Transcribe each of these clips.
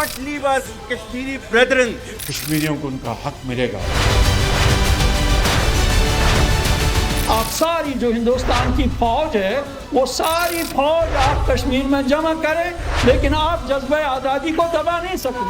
not leave us Kashmiri brethren. कश्मीरियों को उनका हक मिलेगा। आप सारी जो हिंदुस्तान की फौज है वो सारी फौज आप कश्मीर में जमा करें, लेकिन आप जज्बे आज़ादी को दबा नहीं सकते।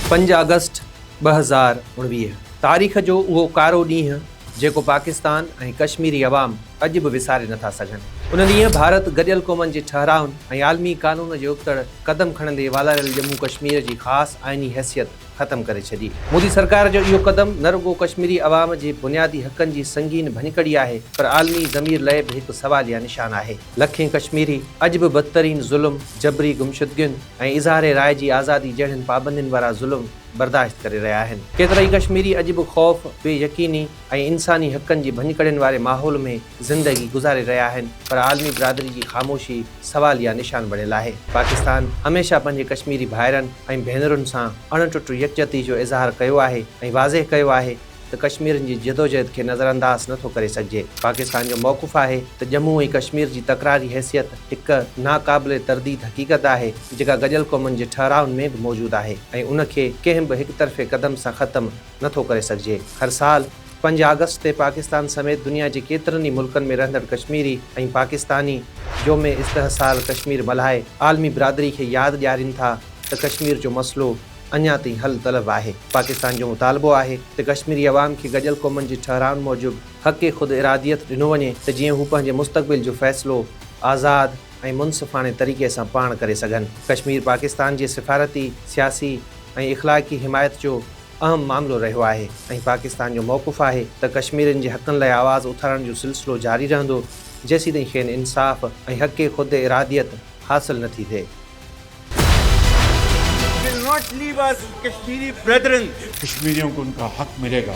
5 अगस्त 2019 तारीख़ जो उहो कारो ॾींहुं जेको पाकिस्तान ऐं कश्मीरी अवाम अॼु बि विसारे नथा सघनि। उन ॾींहुं भारत गॾियल क़ौमनि जे ठहराउनि ऐं आलमी कानून जे उबतड़ क़दम खणंदे वालारियल जम्मू कश्मीर जी ख़ासि आइनी हैसियत ख़तमु करे छॾी। मोदी सरकार जो इहो क़दम न रुॻो कश्मीरी अवाम जे बुनियादी हक़नि जी संगीन भञकड़ी आहे, पर आलमी ज़मीर लाइ बि हिकु सवालिया निशान आहे। लखें कश्मीरी अॼु बि बदतरीन ज़ुल्म, जबरी गुमशुदगियुनि ऐं इज़हार राय जी आज़ादी जहिड़नि पाबंदियुनि वारा ज़ुल्म बर्दाश्त करे रहिया आहिनि। केतिरा ई कश्मीरी अॼु बि ख़ौफ़, बेयकीनी ऐं इंसानी हक़नि जी भञकड़ियुनि वारे माहौल में ज़िंदगी गुज़ारे रहिया आहिनि, पर आलमी बिरादरी जी ख़ामोशी सवालिया निशान बणियल आहे। पाकिस्तान हमेशह पंहिंजे कश्मीरी भाइरनि ऐं भेनरुनि सां अणटुट यकजहती जो इज़हार कयो आहे ऐं वाज़ेह कयो आहे त कश्मीरनि जी जदोजहद खे नज़रअंदाज़ नथो करे सघिजे। पाकिस्तान जो मौक़ुफ़ आहे त जम्मू ऐं कश्मीर जी तकरारी हैसियत हिकु नाक़ाबिले तरदीद हक़ीक़त आहे जेका गॾियल क़ौमनि जे ठहराउनि में बि मौजूदु आहे ऐं उनखे कंहिं बि हिकु तरफ़े क़दम सां ख़तमु नथो करे सघिजे। हर साल 5 अगस्त ते पाकिस्तान समेत दुनिया जे केतिरनि ई मुल्कनि में रहंदड़ कश्मीरी ऐं पाकिस्तानी जो में इस्तहसाल कश्मीर मल्हाए आलमी बिरादरी खे यादि ॾियारीनि था त कश्मीर जो मसइलो अञा ताईं हल तलब आहे। पाकिस्तान जो मुतालबो आहे त कश्मीरी अवाम खे गॾियल क़ौमनि जे ठहराउनि मूजिबि हक़ ख़ुदि इरादियत ॾिनो वञे त जीअं हू पंहिंजे मुस्तक़बिल जो फ़ैसिलो आज़ाद ऐं मुनसिफ़ाने तरीक़े सां पाण करे सघनि। कश्मीर पाकिस्तान जे सिफ़ारती, सियासी ऐं इख़लाक़ी हिमायत जो अहम मामिलो रहियो आहे ऐं पाकिस्तान जो मौक़ुफ़ आहे त कश्मीरियुनि जे हक़नि लाइ आवाज़ उथारण जो सिलसिलो जारी रहंदो जेसीं ताईं खेनि इंसाफ़ ऐं हक़ ख़ुदि इरादियत हासिल नथी थिए। Will not leave us Kashmiri brethren. कश्मीरियों को उनका हक मिलेगा।